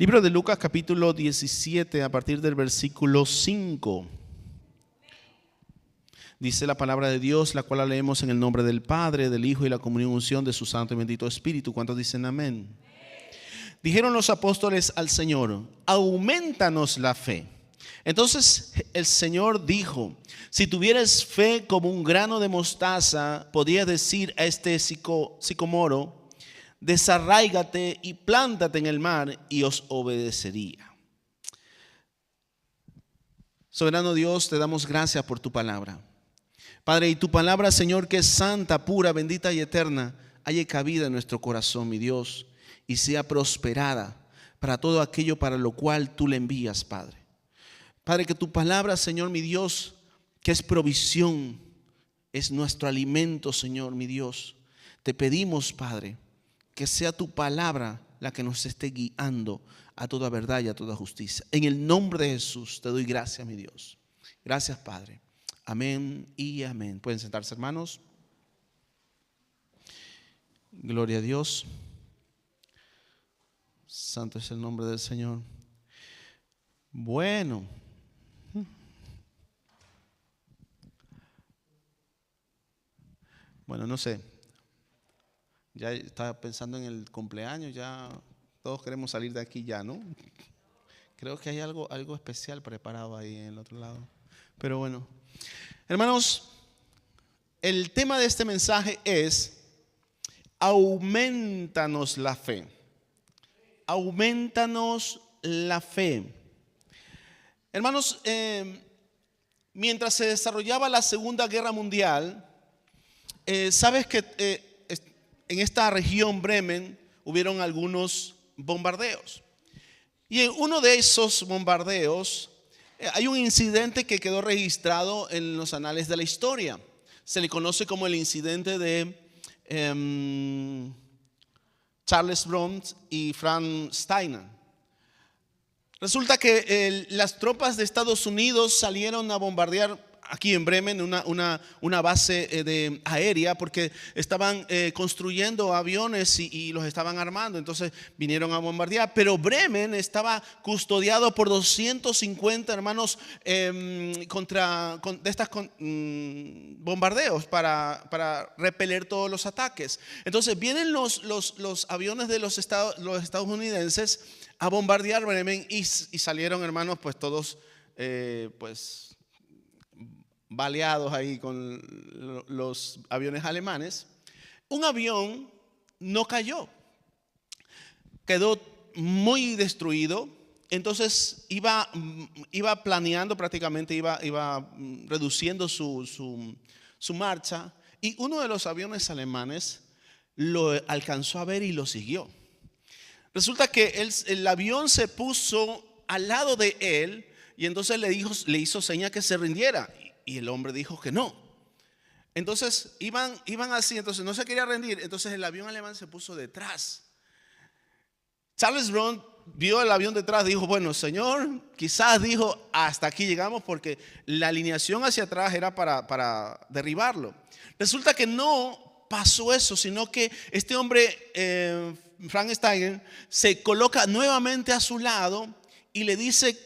Libro de Lucas capítulo 17 a partir del versículo 5. Dice la palabra de Dios, la cual la leemos en el nombre del Padre, del Hijo y la comunión unción de su Santo y bendito Espíritu. ¿Cuántos dicen amén? Dijeron los apóstoles al Señor: aumentanos la fe. Entonces el Señor dijo: si tuvieras fe como un grano de mostaza, podrías decir a este sicomoro: desarráigate y plántate en el mar, y os obedecería. Soberano Dios, te damos gracias por tu palabra, Padre, y tu palabra, Señor, que es santa, pura, bendita y eterna, haya cabida en nuestro corazón, mi Dios, y sea prosperada para todo aquello para lo cual tú le envías, Padre. Padre, que tu palabra, Señor, mi Dios, que es provisión, es nuestro alimento, Señor, mi Dios. Te pedimos, Padre, que sea tu palabra la que nos esté guiando a toda verdad y a toda justicia. En el nombre de Jesús te doy gracias, mi Dios. Gracias, Padre. Amén y amén. Pueden sentarse, hermanos. Gloria a Dios. Santo es el nombre del Señor. Bueno. Bueno, no sé. Ya estaba pensando en el cumpleaños, ya todos queremos salir de aquí ya, ¿no? Creo que hay algo especial preparado ahí en el otro lado. Pero bueno, hermanos, el tema de este mensaje es: aumentanos la fe. Aumentanos la fe. Hermanos, mientras se desarrollaba la Segunda Guerra Mundial, sabes que en esta región Bremen hubieron algunos bombardeos. Y en uno de esos bombardeos hay un incidente que quedó registrado en los anales de la historia. Se le conoce como el incidente de Charles Bronze y Franz Steiner. Resulta que las tropas de Estados Unidos salieron a bombardear aquí en Bremen una base aérea, porque estaban construyendo aviones y los estaban armando. Entonces vinieron a bombardear, pero Bremen estaba custodiado por 250 hermanos bombardeos para repeler todos los ataques. Entonces vienen los aviones de los estadounidenses a bombardear Bremen y salieron, hermanos, pues todos baleados ahí con los aviones alemanes. Un avión no cayó, quedó muy destruido. Entonces iba planeando, prácticamente iba reduciendo su marcha, y uno de los aviones alemanes lo alcanzó a ver y lo siguió. Resulta que el avión se puso al lado de él, y entonces le hizo seña que se rindiera. Y el hombre dijo que no. Entonces iban así, entonces no se quería rendir. Entonces el avión alemán se puso detrás. Charles Brown vio el avión detrás, dijo: bueno, señor, quizás, dijo, hasta aquí llegamos, porque la alineación hacia atrás era para derribarlo. Resulta que no pasó eso, sino que este hombre, Frank Steiner, se coloca nuevamente a su lado y le dice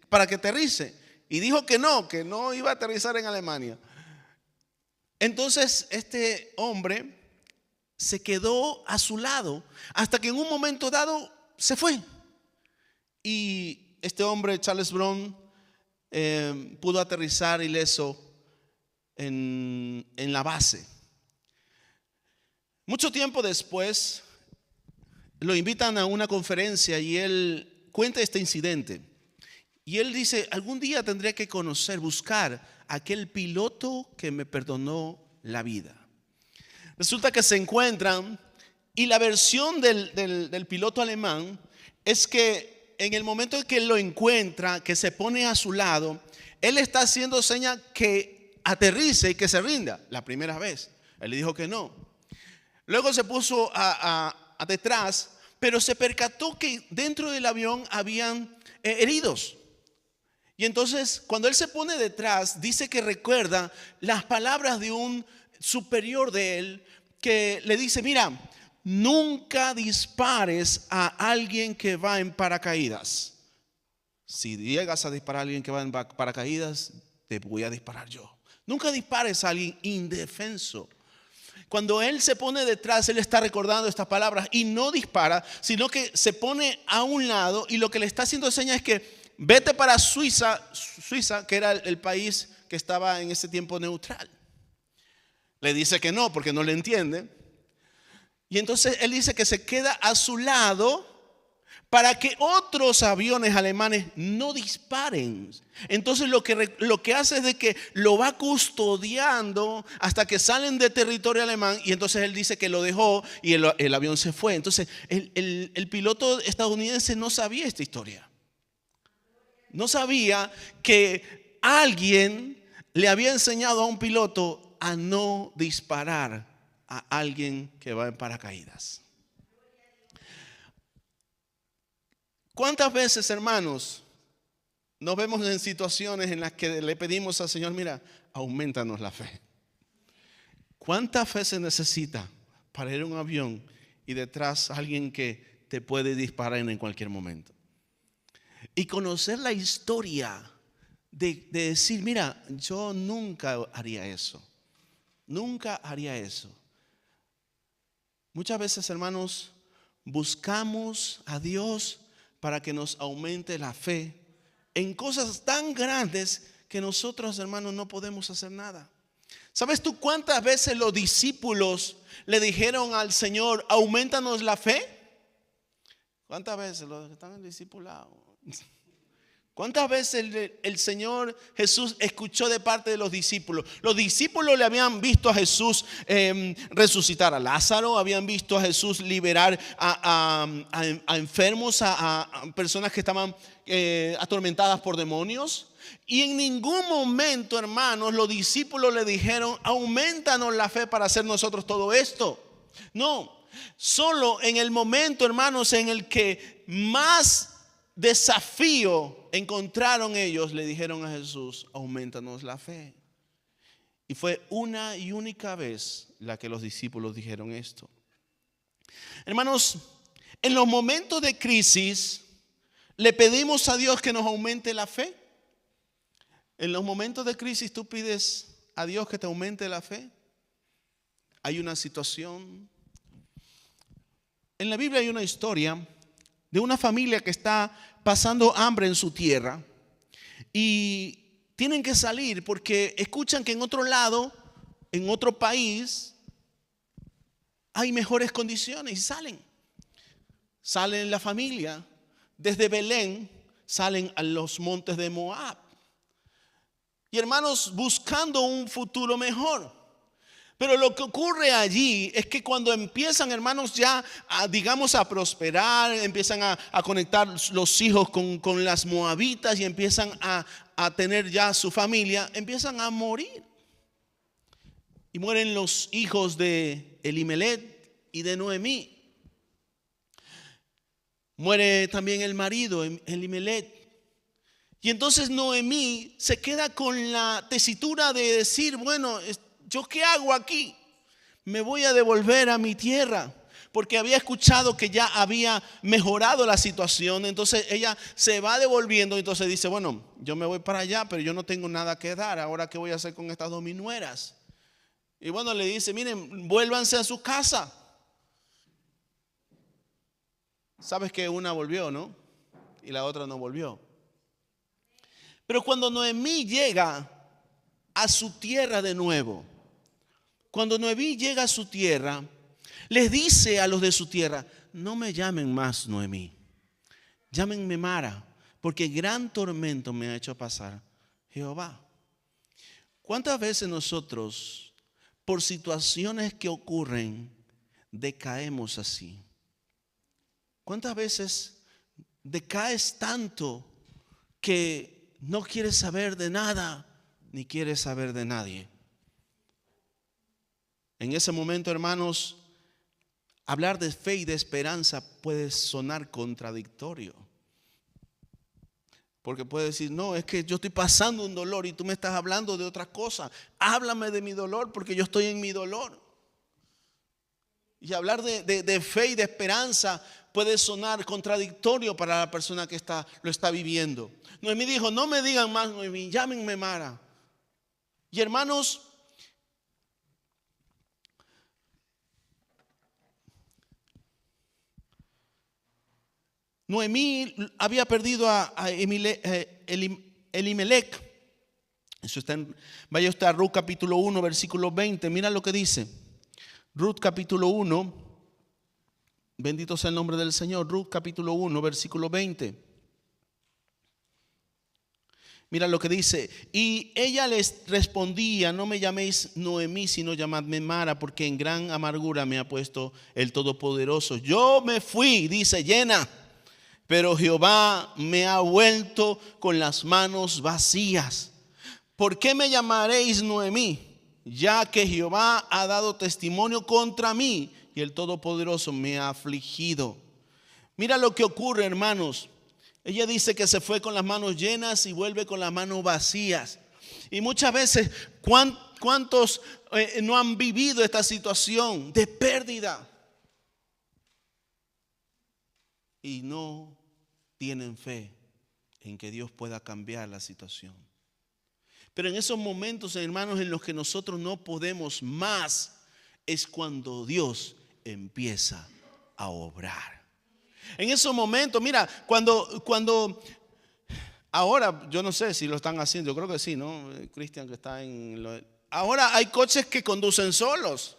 para que aterrice. Y dijo que no iba a aterrizar en Alemania. Entonces este hombre se quedó a su lado hasta que en un momento dado se fue. Y este hombre, Charles Brown, pudo aterrizar ileso en la base. Mucho tiempo después lo invitan a una conferencia y él cuenta este incidente. Y él dice: algún día tendré que buscar a aquel piloto que me perdonó la vida. Resulta que se encuentran, y la versión del piloto alemán es que en el momento en que él lo encuentra, que se pone a su lado, él está haciendo seña que aterrice y que se rinda. La primera vez él le dijo que no. Luego se puso a detrás, pero se percató que dentro del avión habían heridos. Y entonces cuando él se pone detrás, dice que recuerda las palabras de un superior de él, que le dice: mira, nunca dispares a alguien que va en paracaídas. Si llegas a disparar a alguien que va en paracaídas, te voy a disparar yo. Nunca dispares a alguien indefenso. Cuando él se pone detrás, él está recordando estas palabras y no dispara, sino que se pone a un lado y lo que le está haciendo señas es que vete para Suiza, que era el país que estaba en ese tiempo neutral. Le dice que no, porque no le entiende. Y entonces él dice que se queda a su lado para que otros aviones alemanes no disparen. Entonces lo que hace es de que lo va custodiando hasta que salen de territorio alemán, y entonces él dice que lo dejó y el avión se fue. Entonces el piloto estadounidense no sabía esta historia. No sabía que alguien le había enseñado a un piloto a no disparar a alguien que va en paracaídas. ¿Cuántas veces, hermanos, nos vemos en situaciones en las que le pedimos al Señor, mira, aumentanos la fe? ¿Cuántas fe se necesita para ir a un avión y detrás alguien que te puede disparar en cualquier momento? Y conocer la historia de decir, mira, yo nunca haría eso. Nunca haría eso. Muchas veces, hermanos, buscamos a Dios para que nos aumente la fe en cosas tan grandes que nosotros, hermanos, no podemos hacer nada. ¿Sabes tú cuántas veces los discípulos le dijeron al Señor, aumentanos la fe? ¿Cuántas veces los que están en discipulado? ¿Cuántas veces el Señor Jesús escuchó de parte de los discípulos? Los discípulos le habían visto a Jesús resucitar a Lázaro, habían visto a Jesús liberar a enfermos, a personas que estaban atormentadas por demonios. Y en ningún momento, hermanos, los discípulos le dijeron, aumentanos la fe para hacer nosotros todo esto. No, solo en el momento, hermanos, en el que más desafío encontraron ellos, le dijeron a Jesús, aumentanos la fe. Y fue una y única vez la que los discípulos dijeron esto. Hermanos, en los momentos de crisis, ¿le pedimos a Dios que nos aumente la fe? En los momentos de crisis, ¿tú pides a Dios que te aumente la fe? Hay una situación. En la Biblia hay una historia de una familia que está pasando hambre en su tierra y tienen que salir porque escuchan que en otro lado, en otro país, hay mejores condiciones y salen la familia desde Belén, salen a los montes de Moab y, hermanos, buscando un futuro mejor. Pero lo que ocurre allí es que cuando empiezan, hermanos, ya a prosperar, empiezan a conectar los hijos con las moabitas y empiezan a tener ya su familia, empiezan a morir. Y mueren los hijos de Elimelech y de Noemí. Muere también el marido, Elimelech. Y entonces Noemí se queda con la tesitura de decir, bueno, ¿yo qué hago aquí? Me voy a devolver a mi tierra, porque había escuchado que ya había mejorado la situación. Entonces ella se va devolviendo, entonces dice, bueno, yo me voy para allá, pero yo no tengo nada que dar. Ahora, ¿qué voy a hacer con estas dos mis nueras? Y bueno, le dice, miren, vuélvanse a su casa. Sabes que una volvió, ¿no? Y la otra no volvió. Pero cuando Noemí llega a su tierra de nuevo, cuando Noemí llega a su tierra, les dice a los de su tierra, no me llamen más Noemí, llámenme Mara, porque gran tormento me ha hecho pasar Jehová. ¿Cuántas veces nosotros, por situaciones que ocurren, decaemos así? ¿Cuántas veces decaes tanto que no quieres saber de nada, ni quieres saber de nadie? En ese momento, hermanos, hablar de fe y de esperanza puede sonar contradictorio. Porque puede decir, no, es que yo estoy pasando un dolor y tú me estás hablando de otra cosa. Háblame de mi dolor porque yo estoy en mi dolor. Y hablar de fe y de esperanza puede sonar contradictorio para la persona que lo está viviendo. Noemí dijo, no me digan más Noemí, llámenme Mara. Y hermanos, Noemí había perdido a Elimelech. Eso está vaya usted a Ruth capítulo 1, versículo 20. Mira lo que dice. Ruth capítulo 1, bendito sea el nombre del Señor. Ruth capítulo 1, versículo 20. Mira lo que dice. Y ella les respondía, no me llaméis Noemí, sino llamadme Mara, porque en gran amargura me ha puesto el Todopoderoso. Yo me fui, dice, llena, pero Jehová me ha vuelto con las manos vacías. ¿Por qué me llamaréis Noemí? Ya que Jehová ha dado testimonio contra mí y el Todopoderoso me ha afligido. Mira lo que ocurre, hermanos. Ella dice que se fue con las manos llenas y vuelve con las manos vacías. Y muchas veces, ¿cuántos no han vivido esta situación de pérdida? Y no tienen fe en que Dios pueda cambiar la situación. Pero en esos momentos, hermanos, en los que nosotros no podemos más, es cuando Dios empieza a obrar. En esos momentos, mira, cuando ahora, yo no sé si lo están haciendo, yo creo que sí, ¿no? Cristian que está ahora hay coches que conducen solos.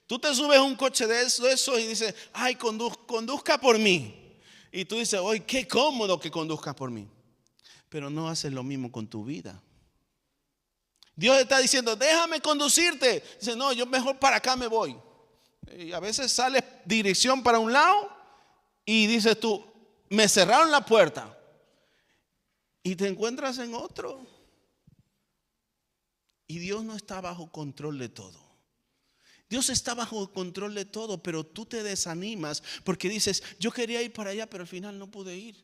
Tú te subes a un coche de eso y dices, ay, conduzca por mí. Y tú dices, oye, qué cómodo que conduzcas por mí. Pero no haces lo mismo con tu vida. Dios está diciendo, déjame conducirte. Dice, no, yo mejor para acá me voy. Y a veces sales dirección para un lado y dices tú, me cerraron la puerta. Y te encuentras en otro. Y Dios no está bajo control de todo. Dios está bajo control de todo, pero tú te desanimas porque dices, yo quería ir para allá, pero al final no pude ir.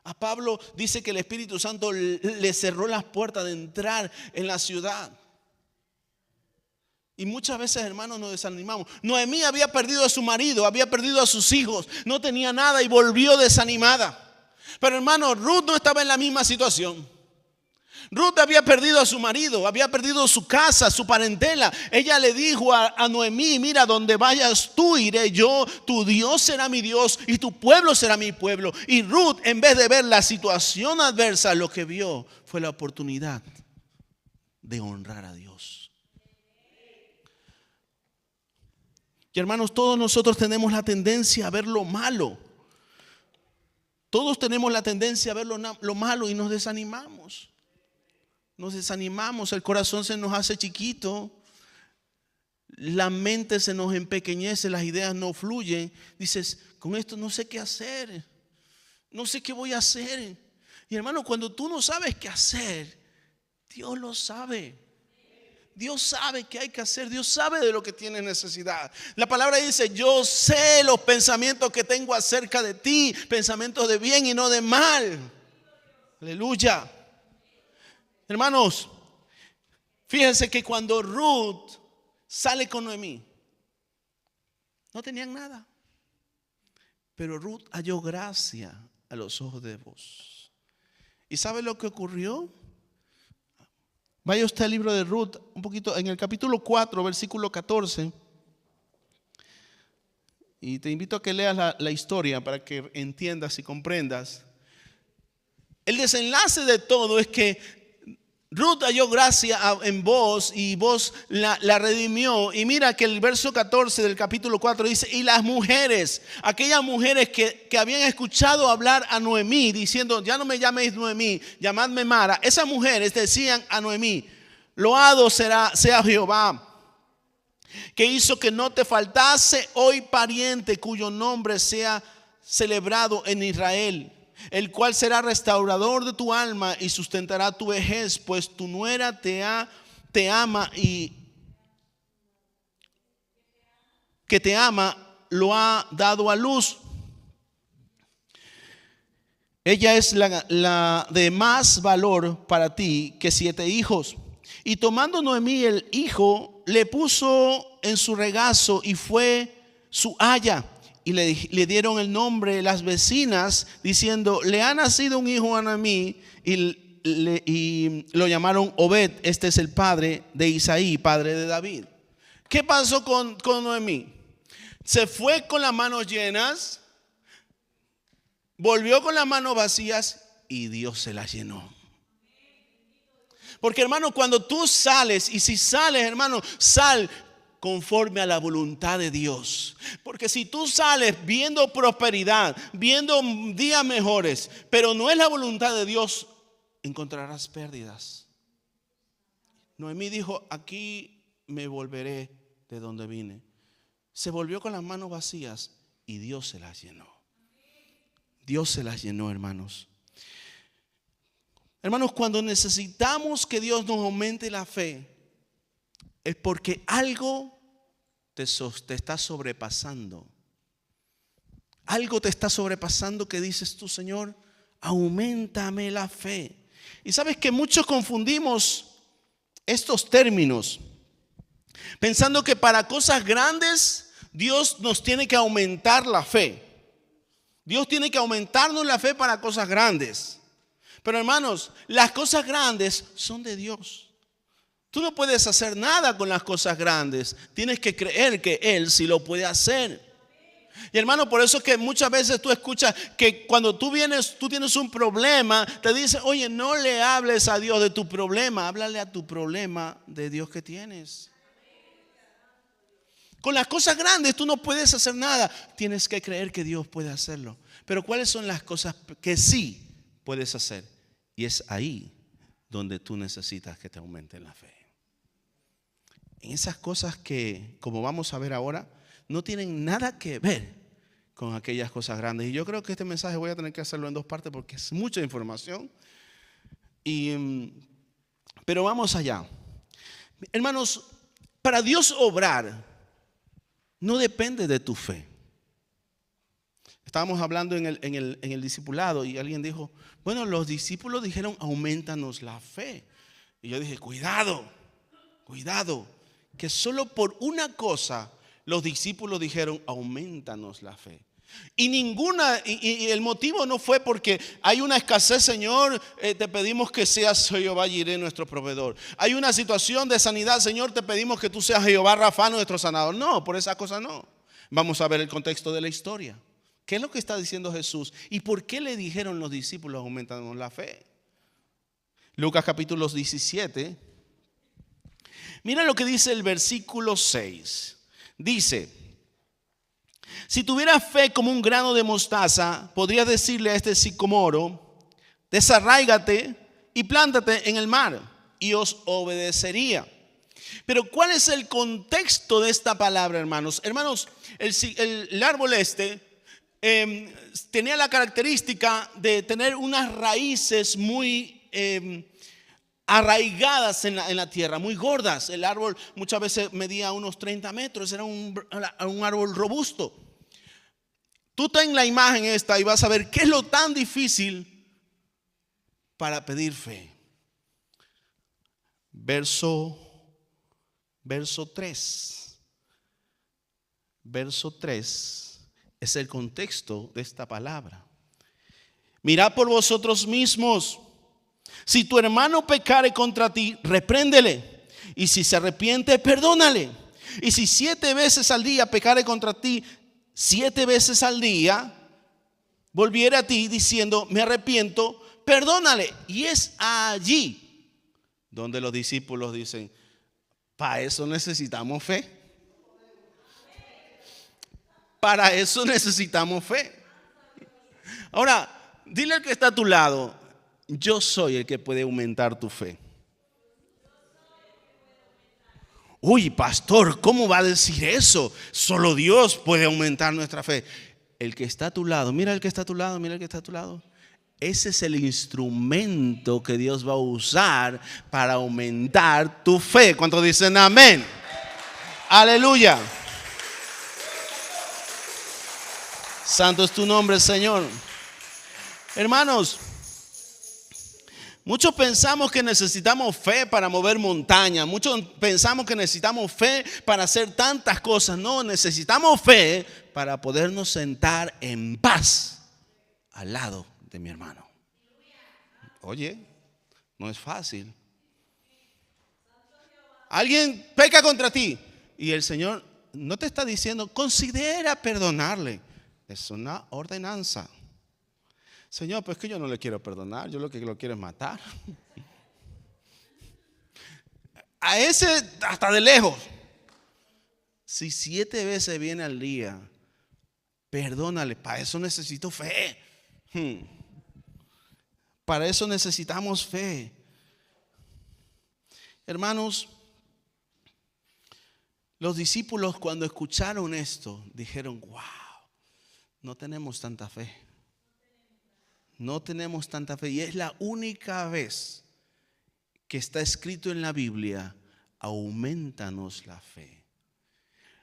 A Pablo dice que el Espíritu Santo le cerró las puertas de entrar en la ciudad. Y muchas veces, hermanos, nos desanimamos. Noemí había perdido a su marido, había perdido a sus hijos, no tenía nada y volvió desanimada. Pero hermano, Ruth no estaba en la misma situación. Ruth había perdido a su marido, había perdido su casa, su parentela. Ella le dijo a Noemí, mira, donde vayas tú iré yo, tu Dios será mi Dios y tu pueblo será mi pueblo. Y Ruth, en vez de ver la situación adversa, lo que vio fue la oportunidad de honrar a Dios. Y hermanos, todos nosotros tenemos la tendencia a ver lo malo. Todos tenemos la tendencia a ver lo malo y nos desanimamos. Nos desanimamos, el corazón se nos hace chiquito, la mente se nos empequeñece, las ideas no fluyen. Dices, con esto no sé qué hacer, no sé qué voy a hacer. Y hermano, cuando tú no sabes qué hacer, Dios lo sabe. Dios sabe qué hay que hacer, Dios sabe de lo que tienes necesidad. La palabra dice, yo sé los pensamientos que tengo acerca de ti, pensamientos de bien y no de mal. Aleluya. Hermanos, fíjense que cuando Ruth sale con Noemí, no tenían nada. Pero Ruth halló gracia a los ojos de Dios. ¿Y sabe lo que ocurrió? Vaya usted al libro de Ruth, un poquito, en el capítulo 4, versículo 14. Y te invito a que leas la historia para que entiendas y comprendas. El desenlace de todo es que Ruth halló gracia en vos y vos la redimió. Y mira que el verso 14 del capítulo 4 dice, y las mujeres, aquellas mujeres que habían escuchado hablar a Noemí diciendo, ya no me llaméis Noemí, llamadme Mara. Esas mujeres decían a Noemí, loado sea Jehová, que hizo que no te faltase hoy pariente cuyo nombre sea celebrado en Israel, el cual será restaurador de tu alma y sustentará tu vejez, pues tu nuera te ama y que te ama lo ha dado a luz. Ella es la de más valor para ti que 7 hijos. Y tomando Noemí el hijo, le puso en su regazo y fue su haya. Y le dieron el nombre las vecinas, diciendo: le ha nacido un hijo a Noemí. Y lo llamaron Obed. Este es el padre de Isaí, padre de David. ¿Qué pasó con Noemí? Se fue con las manos llenas, volvió con las manos vacías y Dios se las llenó. Porque, hermano, cuando tú sales, y si sales, hermano, sal conforme a la voluntad de Dios. Porque si tú sales viendo prosperidad, viendo días mejores, pero no es la voluntad de Dios, encontrarás pérdidas. Noemí dijo: aquí me volveré de donde vine. Se volvió con las manos vacías y Dios se las llenó. Dios se las llenó, hermanos. Hermanos, cuando necesitamos que Dios nos aumente la fe, es porque algo te está sobrepasando. Algo te está sobrepasando que dices tú: Señor, auméntame la fe. Y sabes que muchos confundimos estos términos, pensando que para cosas grandes Dios nos tiene que aumentar la fe. Dios tiene que aumentarnos la fe para cosas grandes. Pero, hermanos, las cosas grandes son de Dios. Tú no puedes hacer nada con las cosas grandes. Tienes que creer que Él sí lo puede hacer. Y, hermano, por eso es que muchas veces tú escuchas que cuando tú tienes un problema, te dicen: oye, no le hables a Dios de tu problema, háblale a tu problema de Dios que tienes. Con las cosas grandes tú no puedes hacer nada. Tienes que creer que Dios puede hacerlo. Pero ¿cuáles son las cosas que sí puedes hacer? Y es ahí donde tú necesitas que te aumenten la fe. En esas cosas que, como vamos a ver ahora, no tienen nada que ver con aquellas cosas grandes. Y yo creo que este mensaje voy a tener que hacerlo en dos partes porque es mucha información. Pero vamos allá. Hermanos, para Dios obrar no depende de tu fe. Estábamos hablando en el discipulado y alguien dijo: bueno, los discípulos dijeron: aumentanos la fe. Y yo dije: cuidado, que solo por una cosa los discípulos dijeron: aumentanos la fe. Y el motivo no fue porque hay una escasez: Señor, te pedimos que seas Jehová Jireh, nuestro proveedor. Hay una situación de sanidad: Señor, te pedimos que tú seas Jehová Rafa, nuestro sanador. No, por esa cosa no. Vamos a ver el contexto de la historia. ¿Qué es lo que está diciendo Jesús? ¿Y por qué le dijeron los discípulos: aumentanos la fe? Lucas capítulo 17. Mira lo que dice el versículo 6. Dice: si tuvieras fe como un grano de mostaza, podrías decirle a este sicómoro: desarráigate y plántate en el mar, y os obedecería. Pero ¿cuál es el contexto de esta palabra, hermanos? Hermanos, el árbol tenía la característica de tener unas raíces muy arraigadas en la tierra, muy gordas. El árbol muchas veces medía unos 30 metros, era un árbol robusto. Tú ten la imagen esta y vas a ver qué es lo tan difícil para pedir fe. Verso 3. Verso 3 es el contexto de esta palabra. Mirad por vosotros mismos. Si tu hermano pecare contra ti, repréndele. Y si se arrepiente, perdónale. Y si 7 veces al día pecare contra ti, 7 veces al día volviere a ti diciendo: me arrepiento, perdónale. Y es allí donde los discípulos dicen: para eso necesitamos fe. Para eso necesitamos fe. Ahora, dile al que está a tu lado: yo soy el que puede aumentar tu fe. Uy, pastor, ¿cómo va a decir eso? Solo Dios puede aumentar nuestra fe. El que está a tu lado, mira el que está a tu lado, mira el que está a tu lado. Ese es el instrumento que Dios va a usar para aumentar tu fe. ¿Cuántos dicen amén? Aleluya. Santo es tu nombre, Señor. Hermanos, Muchos pensamos que necesitamos fe para mover montañas. Muchos pensamos que necesitamos fe para hacer tantas cosas. No, necesitamos fe para podernos sentar en paz al lado de mi hermano. Oye, no es fácil. Alguien peca contra ti y el Señor no te está diciendo, considera perdonarle. Es una ordenanza. Señor, pues que yo no le quiero perdonar, yo lo que lo quiero es matar. A ese hasta de lejos. Si 7 veces viene al día, perdónale. Para eso necesito fe. Para eso necesitamos fe. Hermanos, los discípulos cuando escucharon esto dijeron, wow, no tenemos tanta fe. No tenemos tanta fe. Y es la única vez que está escrito en la Biblia, aumentanos la fe.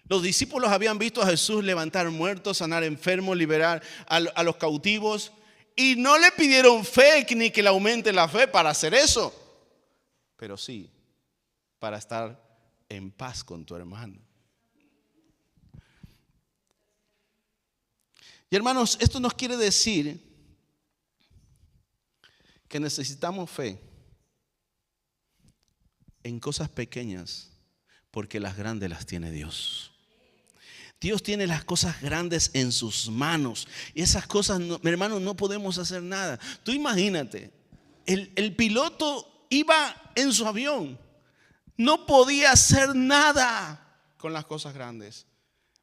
Los discípulos habían visto a Jesús levantar muertos, sanar enfermos, liberar a los cautivos. Y no le pidieron fe ni que le aumente la fe para hacer eso. Pero sí, para estar en paz con tu hermano. Y hermanos, esto nos quiere decir que necesitamos fe en cosas pequeñas, porque las grandes las tiene Dios. Dios tiene las cosas grandes en sus manos. Y esas cosas, mi hermano, no podemos hacer nada. Tú imagínate, el piloto iba en su avión. No podía hacer nada con las cosas grandes.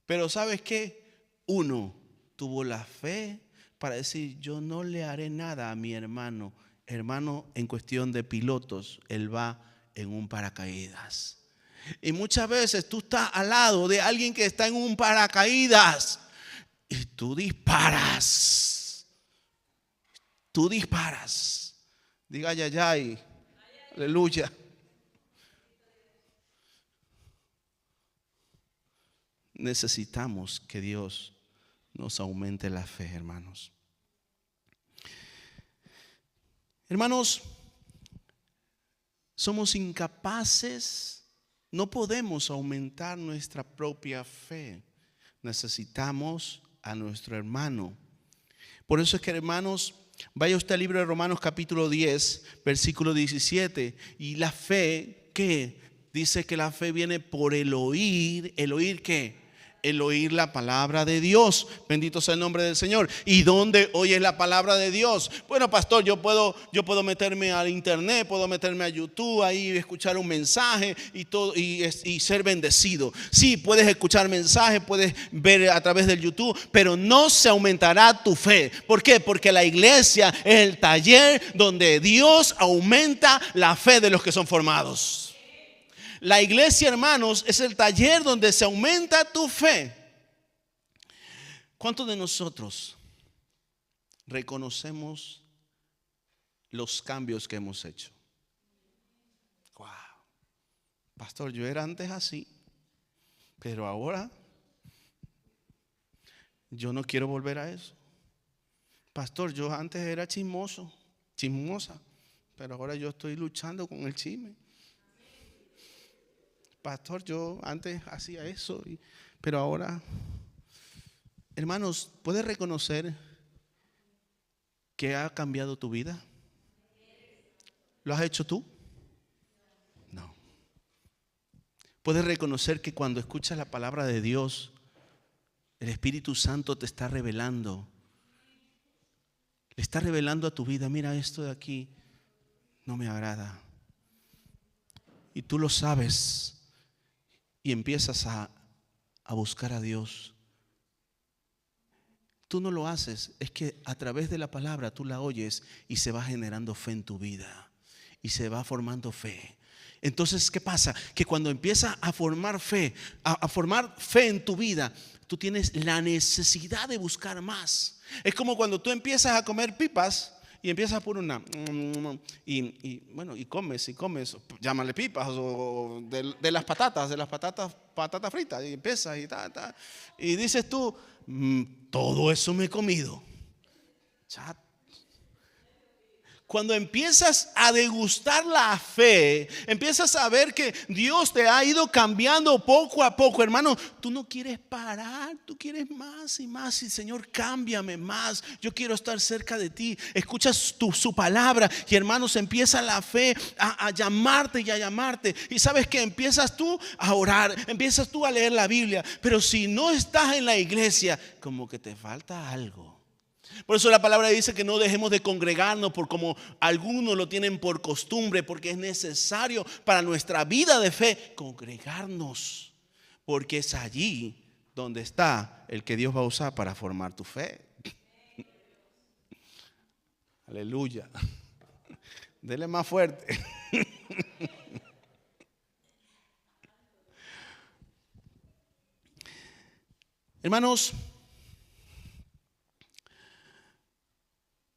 Pero ¿sabes qué? Uno tuvo la fe para decir, yo no le haré nada a mi hermano. Hermano, en cuestión de pilotos, él va en un paracaídas. Y muchas veces tú estás al lado de alguien que está en un paracaídas y tú disparas. Tú disparas. Diga ay, ay, ay. Aleluya. Necesitamos que Dios nos aumente la fe, hermanos. Hermanos, somos incapaces, no podemos aumentar nuestra propia fe. Necesitamos a nuestro hermano. Por eso es que, hermanos, vaya usted al libro de Romanos capítulo 10, versículo 17. Y la fe, ¿qué? Dice que la fe viene por el oír. ¿El oír qué? El oír la palabra de Dios. Bendito sea el nombre del Señor. ¿Y dónde oyes la palabra de Dios? Bueno, pastor, yo puedo meterme al internet, puedo meterme a YouTube, ahí escuchar un mensaje y todo y ser bendecido. Sí, puedes escuchar mensajes, puedes ver a través del YouTube, pero no se aumentará tu fe. ¿Por qué? Porque la iglesia es el taller donde Dios aumenta la fe de los que son formados. La iglesia, hermanos, es el taller donde se aumenta tu fe. ¿Cuántos de nosotros reconocemos los cambios que hemos hecho? Wow. Pastor, yo era antes así, pero ahora yo no quiero volver a eso. Pastor, yo antes era chismosa, pero ahora yo estoy luchando con el chisme. Pastor, yo antes hacía eso, pero ahora, hermanos, ¿puedes reconocer que ha cambiado tu vida? ¿Lo has hecho tú? No. ¿Puedes reconocer que cuando escuchas la palabra de Dios, el Espíritu Santo te está revelando? Le está revelando a tu vida, mira, esto de aquí no me agrada. Y tú lo sabes. Y empiezas a buscar a Dios. Tú no lo haces, es que a través de la palabra tú la oyes y se va generando fe en tu vida. Y se va formando fe. Entonces, ¿qué pasa? Que cuando empieza a formar fe, a formar fe en tu vida, tú tienes la necesidad de buscar más. Es como cuando tú empiezas a comer pipas. Y empiezas por una y comes, llámale pipas o de las patatas fritas y empiezas y dices tú, todo eso me he comido. Cuando empiezas a degustar la fe, empiezas a ver que Dios te ha ido cambiando poco a poco, hermano, tú no quieres parar, tú quieres más y más. Y Señor, cámbiame más, yo quiero estar cerca de ti. Escuchas su palabra y, hermanos, empieza la fe a llamarte y a llamarte. Y sabes que empiezas tú a orar, empiezas tú a leer la Biblia, pero si no estás en la iglesia, como que te falta algo. Por eso la palabra dice que no dejemos de congregarnos por como algunos lo tienen por costumbre, porque es necesario para nuestra vida de fe congregarnos, porque es allí donde está el que Dios va a usar para formar tu fe. Aleluya. Dele más fuerte. Hermanos,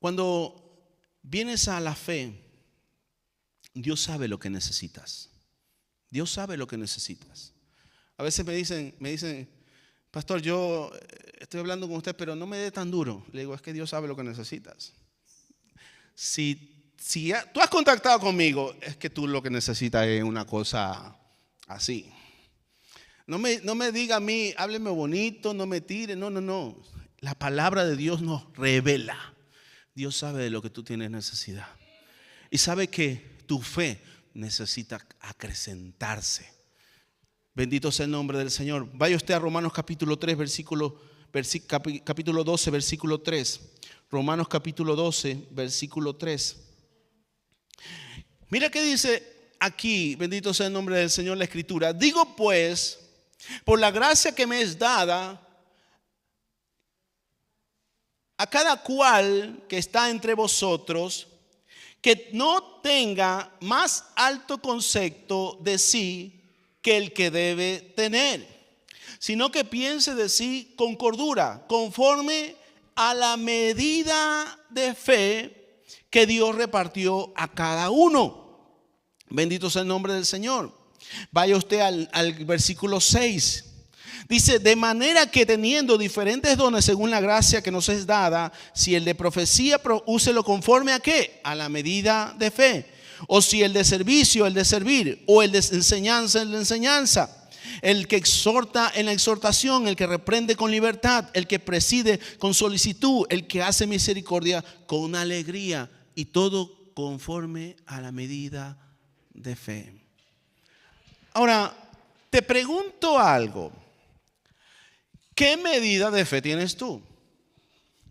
cuando vienes a la fe, Dios sabe lo que necesitas. Dios sabe lo que necesitas. A veces me dicen, pastor, yo estoy hablando con usted, pero no me dé tan duro. Le digo, es que Dios sabe lo que necesitas. Si tú has contactado conmigo, es que tú lo que necesitas es una cosa así. No me diga a mí, hábleme bonito, no me tire. No. La palabra de Dios nos revela. Dios sabe de lo que tú tienes necesidad. Y sabe que tu fe necesita acrecentarse. Bendito sea el nombre del Señor. Vaya usted a Romanos capítulo 3, capítulo 12, versículo 3. Romanos capítulo 12, versículo 3. Mira qué dice aquí, bendito sea el nombre del Señor, la Escritura. Digo pues, por la gracia que me es dada, a cada cual que está entre vosotros, que no tenga más alto concepto de sí que el que debe tener, sino que piense de sí con cordura, conforme a la medida de fe que Dios repartió a cada uno. Bendito sea el nombre del Señor. Vaya usted al versículo 6. Dice, de manera que teniendo diferentes dones según la gracia que nos es dada, si el de profecía, úselo conforme a qué, a la medida de fe. O si el de servicio, el de servir. O el de enseñanza, el de enseñanza. El que exhorta en la exhortación, el que reprende con libertad, el que preside con solicitud, el que hace misericordia con alegría. Y todo conforme a la medida de fe. Ahora, te pregunto algo. ¿Qué medida de fe tienes tú?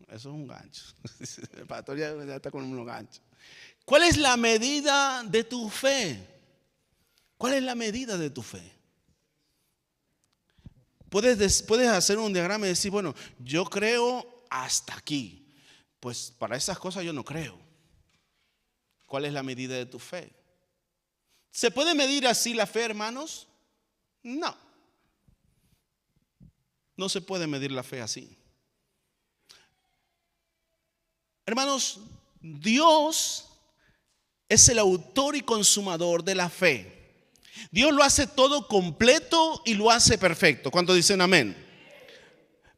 Eso es un gancho. El pastor ya está con unos ganchos. ¿Cuál es la medida de tu fe? ¿Cuál es la medida de tu fe? Puedes hacer un diagrama y decir, bueno, yo creo hasta aquí. Pues para esas cosas yo no creo. ¿Cuál es la medida de tu fe? ¿Se puede medir así la fe, hermanos? No. No se puede medir la fe así. Hermanos, Dios es el autor y consumador de la fe. Dios lo hace todo completo y lo hace perfecto. ¿Cuántos dicen amén?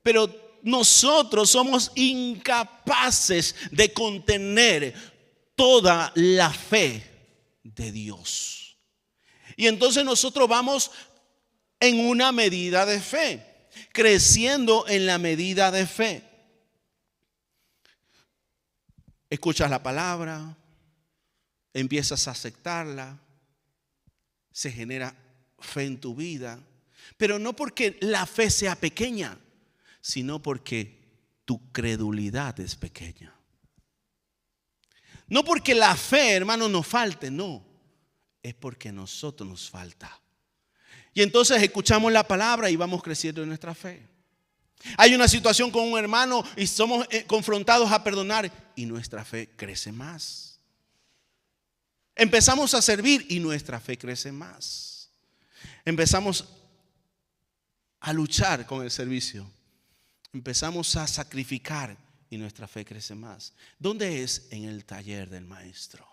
Pero nosotros somos incapaces de contener toda la fe de Dios. Y entonces nosotros vamos en una medida de fe, creciendo en la medida de fe. Escuchas la palabra, empiezas a aceptarla, se genera fe en tu vida, pero no porque la fe sea pequeña, sino porque tu credulidad es pequeña. No porque la fe, hermano, nos falte, no, es porque a nosotros nos falta. Y entonces escuchamos la palabra y vamos creciendo en nuestra fe. Hay una situación con un hermano y somos confrontados a perdonar y nuestra fe crece más. Empezamos a servir y nuestra fe crece más. Empezamos a luchar con el servicio. Empezamos a sacrificar y nuestra fe crece más. ¿Dónde es? En el taller del maestro,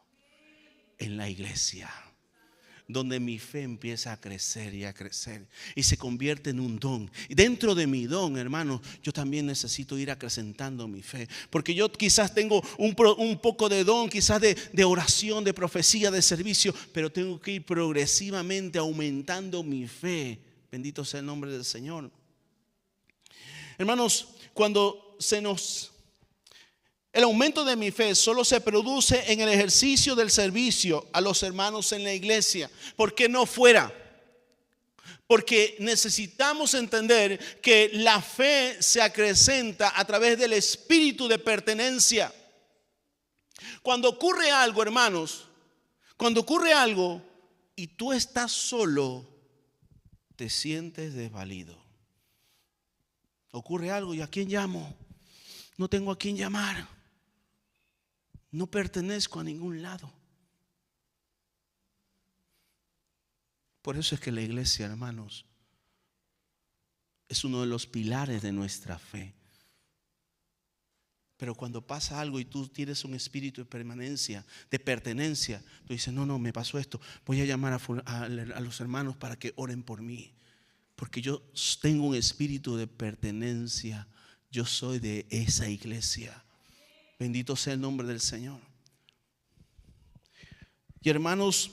en la iglesia. donde mi fe empieza a crecer y a crecer y se convierte en un don. Y dentro de mi don, hermano, yo también necesito ir acrecentando mi fe, porque yo quizás tengo un poco de don, quizás de oración, de profecía, de servicio, pero tengo que ir progresivamente aumentando mi fe. Bendito sea el nombre del Señor. Hermanos, cuando el aumento de mi fe solo se produce en el ejercicio del servicio a los hermanos en la iglesia. ¿Por qué no fuera? Porque necesitamos entender que la fe se acrecenta a través del espíritu de pertenencia. Cuando ocurre algo, hermanos, cuando ocurre algo y tú estás solo, te sientes desvalido. Ocurre algo y ¿a quién llamo? No tengo a quién llamar. No pertenezco a ningún lado. Por eso es que la iglesia, hermanos, es uno de los pilares de nuestra fe. Pero cuando pasa algo y tú tienes un espíritu de permanencia, de pertenencia, tú dices, no, me pasó esto, voy a llamar a los hermanos para que oren por mí. Porque yo tengo un espíritu de pertenencia. Yo soy de esa iglesia. Bendito sea el nombre del Señor. Y hermanos,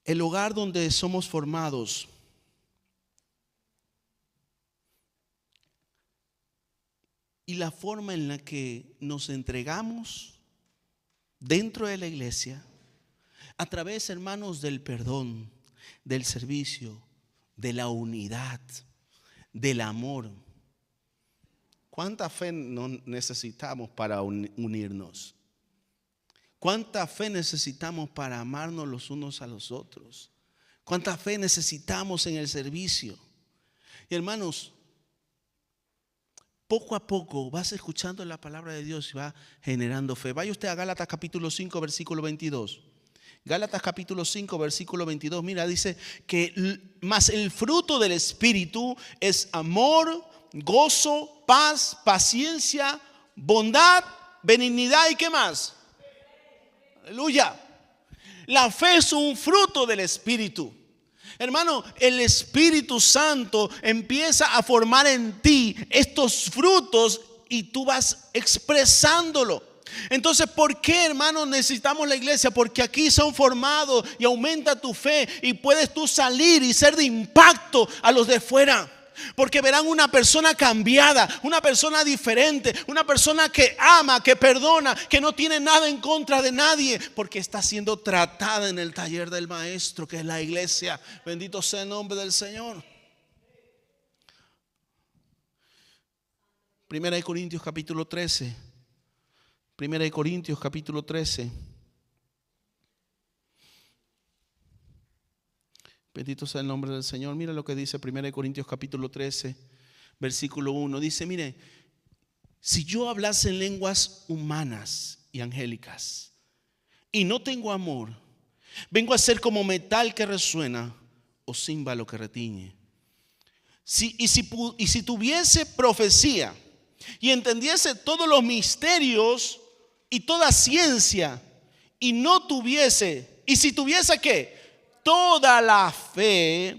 el hogar donde somos formados y la forma en la que nos entregamos dentro de la iglesia, a través, hermanos, del perdón, del servicio, de la unidad, del amor. ¿Cuánta fe no necesitamos para unirnos? ¿Cuánta fe necesitamos para amarnos los unos a los otros? ¿Cuánta fe necesitamos en el servicio? Y hermanos, poco a poco vas escuchando la palabra de Dios y va generando fe. Vaya usted a Gálatas capítulo 5, versículo 22. Gálatas capítulo 5, versículo 22. Mira, dice que más el fruto del Espíritu es amor, gozo, paz, paciencia, bondad, benignidad y ¿qué más? Aleluya. La fe es un fruto del Espíritu. Hermano, el Espíritu Santo empieza a formar en ti estos frutos y tú vas expresándolo. Entonces, ¿por qué, hermano, necesitamos la iglesia? Porque aquí son formados y aumenta tu fe y puedes tú salir y ser de impacto a los de fuera. Porque verán una persona cambiada, una persona diferente, una persona que ama, que perdona, que no tiene nada en contra de nadie, porque está siendo tratada en el taller del maestro, que es la iglesia. Bendito sea el nombre del Señor. Primera de Corintios capítulo 13. Primera de Corintios capítulo 13. Bendito sea el nombre del Señor. Mira lo que dice Primera de Corintios capítulo 13, versículo 1. Dice, mire, si yo hablase en lenguas humanas y angélicas y no tengo amor, vengo a ser como metal que resuena o címbalo que retiñe. Y si tuviese profecía y entendiese todos los misterios y toda ciencia, y no tuviese, y si tuviese ¿qué? Toda la fe,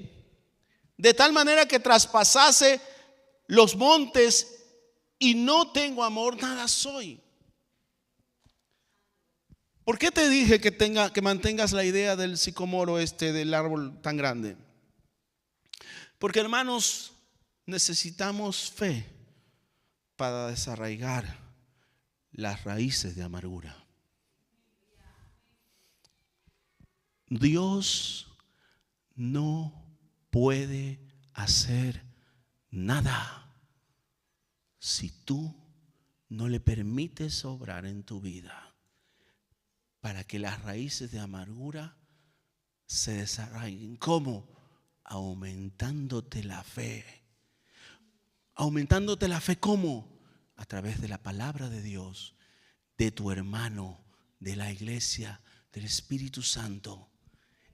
de tal manera que traspasase los montes, y no tengo amor, nada soy. ¿Por qué te dije que mantengas la idea del sicomoro del árbol tan grande? Porque, hermanos, necesitamos fe para desarraigar las raíces de amargura. Dios no puede hacer nada si tú no le permites obrar en tu vida para que las raíces de amargura se desarraiguen. ¿Cómo? Aumentándote la fe. Aumentándote la fe, ¿cómo? A través de la palabra de Dios, de tu hermano, de la iglesia, del Espíritu Santo.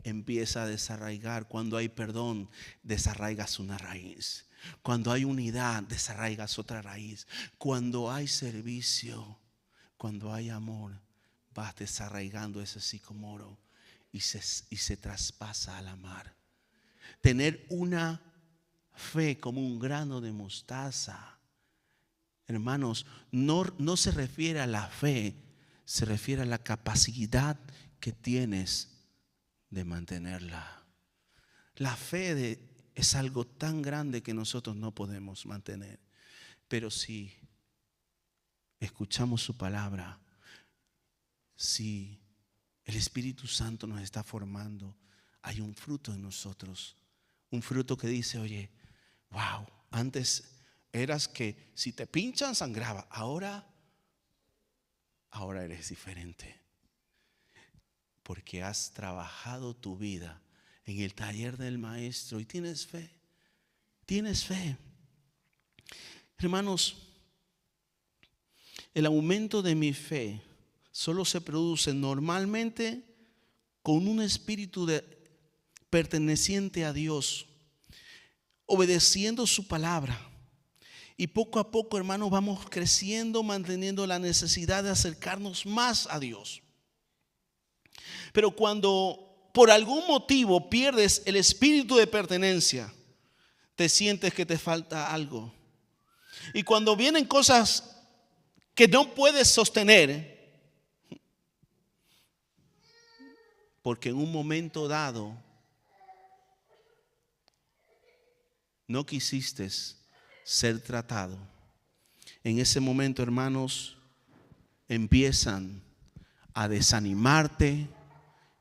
Empieza a desarraigar. Cuando hay perdón, desarraigas una raíz. Cuando hay unidad, desarraigas otra raíz. Cuando hay servicio, cuando hay amor, vas desarraigando ese sicomoro y se traspasa a la mar. Tener una fe como un grano de mostaza, hermanos, no se refiere a la fe, se refiere a la capacidad que tienes de mantenerla. La fe es algo tan grande que nosotros no podemos mantener. Pero si escuchamos su palabra, si el Espíritu Santo nos está formando, hay un fruto en nosotros. Un fruto que dice, oye, wow, antes eras que si te pinchan sangraba. Ahora eres diferente. Porque has trabajado tu vida en el taller del maestro y tienes fe. Tienes fe. Hermanos, el aumento de mi fe solo se produce normalmente con un espíritu perteneciente a Dios, obedeciendo su palabra. Y poco a poco, hermanos, vamos creciendo, manteniendo la necesidad de acercarnos más a Dios. Pero cuando por algún motivo pierdes el espíritu de pertenencia, te sientes que te falta algo. Y cuando vienen cosas que no puedes sostener, porque en un momento dado no quisiste ser tratado, en ese momento, hermanos, empiezan a desanimarte,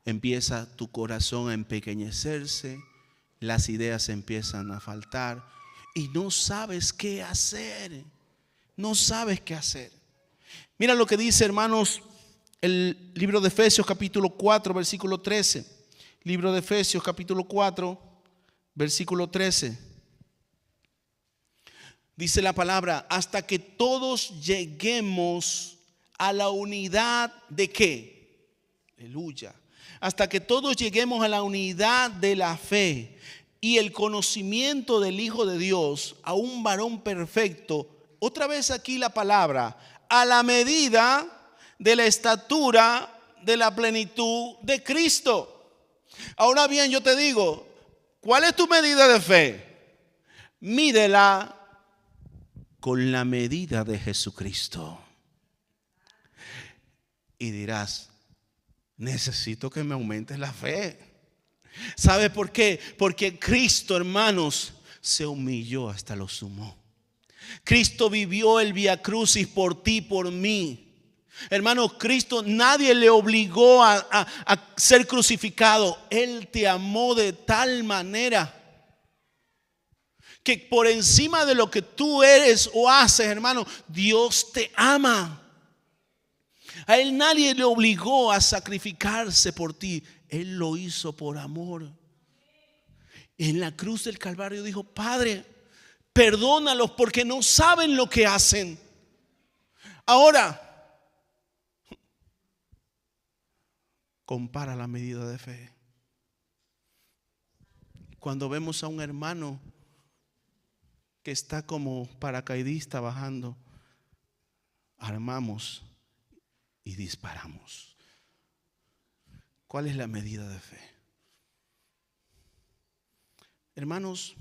empieza tu corazón a empequeñecerse, las ideas empiezan a faltar y no sabes qué hacer. No sabes qué hacer. Mira lo que dice, hermanos, el libro de Efesios capítulo 4, versículo 13. Libro de Efesios capítulo 4, versículo 13. Dice la palabra, hasta que todos lleguemos a la unidad de ¿qué? Aleluya. Hasta que todos lleguemos a la unidad de la fe y el conocimiento del Hijo de Dios, a un varón perfecto. Otra vez aquí la palabra, a la medida de la estatura de la plenitud de Cristo. Ahora bien, yo te digo, ¿cuál es tu medida de fe? Mídela con la medida de Jesucristo. Y dirás, necesito que me aumentes la fe. ¿Sabe por qué? Porque Cristo, hermanos, se humilló hasta lo sumo. Cristo vivió el Vía Crucis por ti, por mí. Hermano, Cristo, nadie le obligó a ser crucificado. Él te amó de tal manera que por encima de lo que tú eres o haces, hermano, Dios te ama. A Él nadie le obligó a sacrificarse por ti. Él lo hizo por amor. En la cruz del Calvario dijo, Padre, perdónalos porque no saben lo que hacen. Ahora, compara la medida de fe. Cuando vemos a un hermano que está como paracaidista bajando, armamos y disparamos. ¿Cuál es la medida de fe? Hermanos,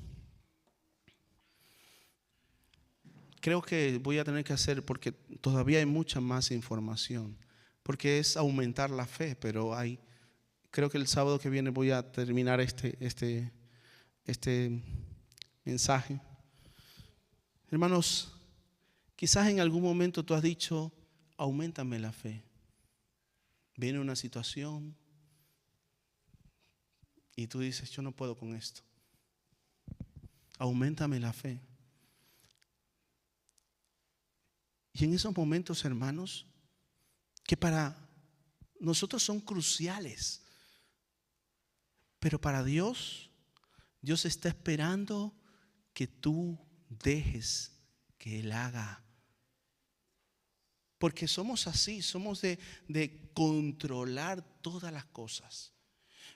creo que voy a tener que hacer, porque todavía hay mucha más información, porque es aumentar la fe, pero creo que el sábado que viene voy a terminar este mensaje. Hermanos, quizás en algún momento tú has dicho, auméntame la fe. Viene una situación y tú dices, yo no puedo con esto. Auméntame la fe. Y en esos momentos, hermanos, que para nosotros son cruciales, pero para Dios está esperando que tú dejes que Él haga. Porque somos así, somos de controlar todas las cosas.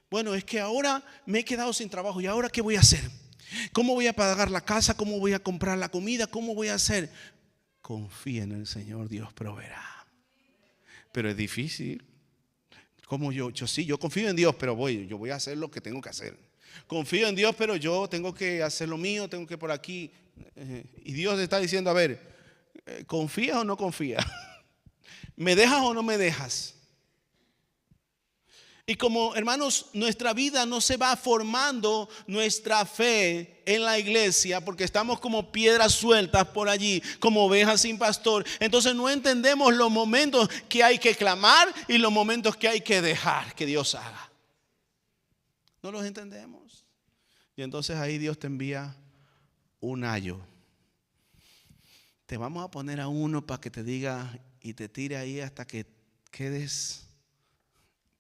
Bueno, es que ahora me he quedado sin trabajo, ¿y ahora qué voy a hacer? ¿Cómo voy a pagar la casa? ¿Cómo voy a comprar la comida? ¿Cómo voy a hacer? Confía en el Señor, Dios proveerá. Pero es difícil. Como yo sí, yo confío en Dios, pero yo voy a hacer lo que tengo que hacer. Confío en Dios, pero yo tengo que hacer lo mío, tengo que por aquí. Y Dios está diciendo, a ver, ¿confías o no confías? ¿Me dejas o no me dejas? Y como hermanos, nuestra vida no se va formando, nuestra fe en la iglesia, porque estamos como piedras sueltas por allí, como ovejas sin pastor. Entonces no entendemos los momentos que hay que clamar y los momentos que hay que dejar que Dios haga. No los entendemos. Y entonces ahí Dios te envía un ayo. Te vamos a poner a uno para que te diga y te tire ahí hasta que quedes,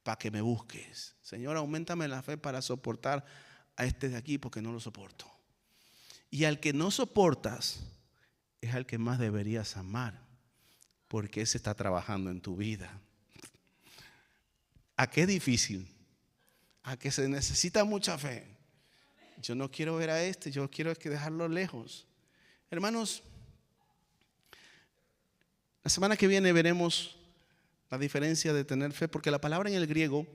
para que me busques. Señor, auméntame la fe para soportar a este de aquí porque no lo soporto. Y al que no soportas es al que más deberías amar, porque ese está trabajando en tu vida. ¿A qué difícil? A que se necesita mucha fe. Yo no quiero ver a este, yo quiero dejarlo lejos. Hermanos, la semana que viene veremos la diferencia de tener fe, porque la palabra en el griego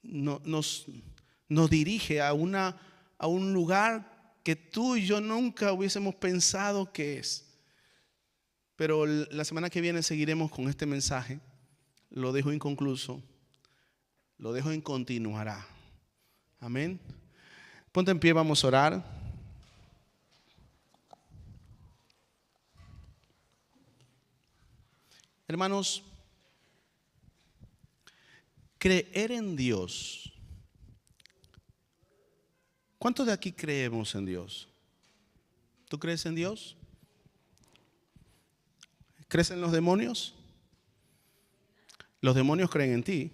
nos dirige a un lugar que tú y yo nunca hubiésemos pensado que es. Pero la semana que viene seguiremos con este mensaje. Lo dejo inconcluso, lo dejo en continuará. Amén. Ponte en pie, vamos a orar. Hermanos, creer en Dios. ¿Cuántos de aquí creemos en Dios? ¿Tú crees en Dios? ¿Crees en los demonios? Los demonios creen en ti.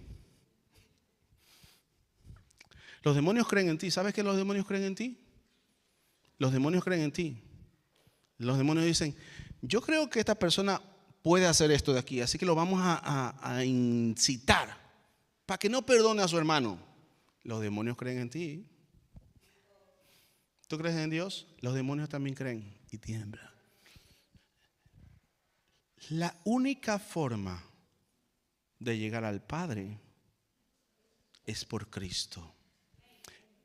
Los demonios creen en ti. ¿Sabes que los demonios creen en ti? Los demonios creen en ti. Los demonios dicen, yo creo que esta persona puede hacer esto de aquí, así que lo vamos a incitar para que no perdone a su hermano. Los demonios creen en ti. ¿Tú crees en Dios? Los demonios también creen y tiemblan. La única forma de llegar al Padre es por Cristo.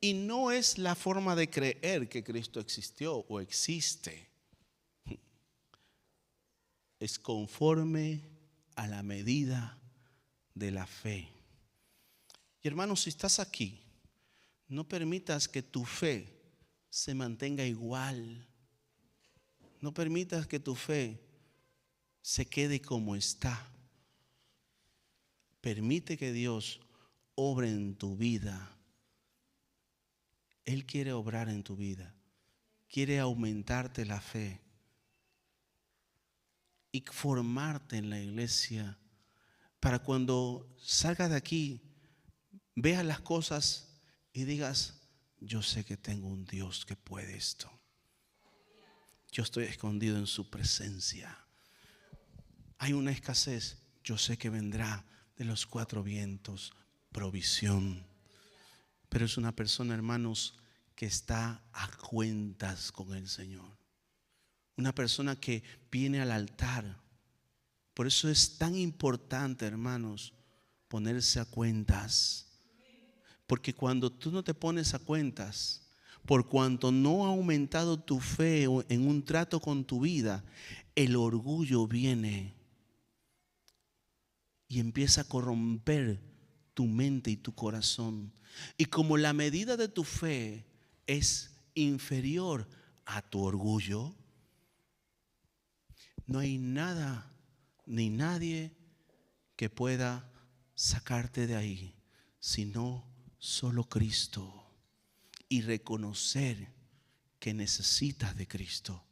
Y no es la forma de creer que Cristo existió o existe. Es conforme a la medida de la fe. Y hermanos, si estás aquí, no permitas que tu fe se mantenga igual. No permitas que tu fe se quede como está. Permite que Dios obre en tu vida. Él quiere obrar en tu vida. Quiere aumentarte la fe y formarte en la iglesia para cuando salgas de aquí, veas las cosas y digas, yo sé que tengo un Dios que puede esto. Yo estoy escondido en su presencia. Hay una escasez, yo sé que vendrá de los cuatro vientos provisión. Pero es una persona, hermanos, que está a cuentas con el Señor. Una persona que viene al altar. Por eso es tan importante, hermanos, ponerse a cuentas. Porque cuando tú no te pones a cuentas, por cuanto no ha aumentado tu fe en un trato con tu vida, el orgullo viene y empieza a corromper tu mente y tu corazón. Y como la medida de tu fe es inferior a tu orgullo, no hay nada ni nadie que pueda sacarte de ahí, sino solo Cristo. Y reconocer que necesitas de Cristo.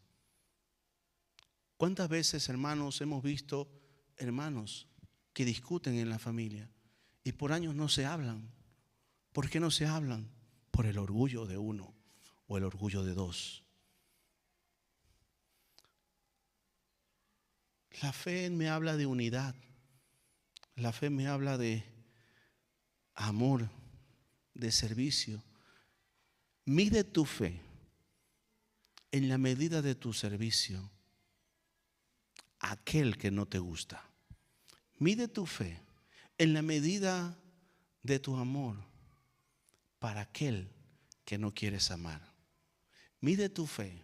¿Cuántas veces, hermanos, hemos visto hermanos que discuten en la familia y por años no se hablan? ¿Por qué no se hablan? Por el orgullo de uno o el orgullo de dos. La fe me habla de unidad. La fe me habla de amor, de servicio. Mide tu fe en la medida de tu servicio a aquel que no te gusta. Mide tu fe en la medida de tu amor para aquel que no quieres amar. Mide tu fe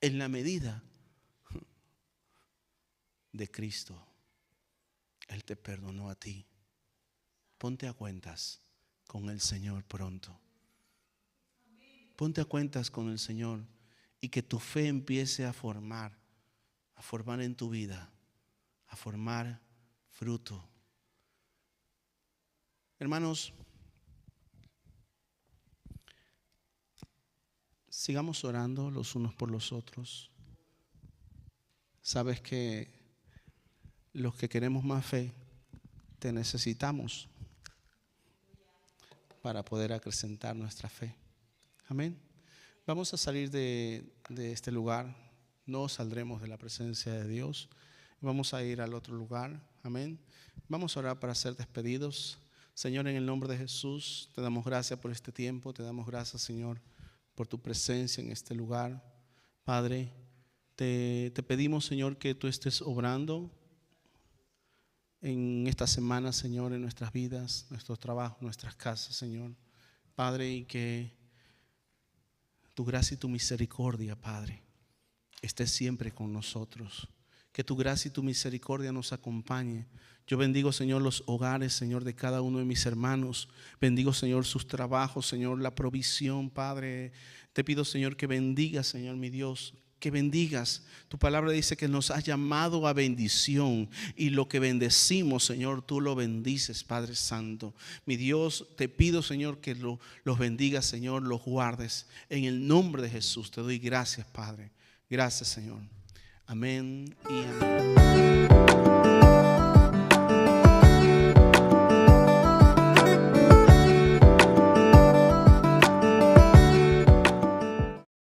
en la medida de Cristo. Él te perdonó a ti. Ponte a cuentas con el Señor pronto. Ponte a cuentas con el Señor y que tu fe empiece a formar en tu vida, a formar fruto. Hermanos, sigamos orando los unos por los otros. Sabes que los que queremos más fe, te necesitamos para poder acrecentar nuestra fe. Amén. Vamos a salir de este lugar. No saldremos de la presencia de Dios. Vamos a ir al otro lugar. Amén. Vamos a orar para ser despedidos. Señor, en el nombre de Jesús, te damos gracias por este tiempo. Te damos gracias, Señor, por tu presencia en este lugar. Padre, te pedimos, Señor, que tú estés obrando en esta semana, Señor, en nuestras vidas, nuestros trabajos, nuestras casas, Señor. Padre, y que tu gracia y tu misericordia, Padre, esté siempre con nosotros. Que tu gracia y tu misericordia nos acompañe. Yo bendigo, Señor, los hogares, Señor, de cada uno de mis hermanos. Bendigo, Señor, sus trabajos, Señor, la provisión, Padre. Te pido, Señor, que bendigas, Señor, mi Dios, que bendigas. Tu palabra dice que nos has llamado a bendición y lo que bendecimos, Señor, tú lo bendices, Padre Santo. Mi Dios, te pido, Señor, que los bendigas, Señor, los guardes. En el nombre de Jesús te doy gracias, Padre. Gracias, Señor. Amén y amén.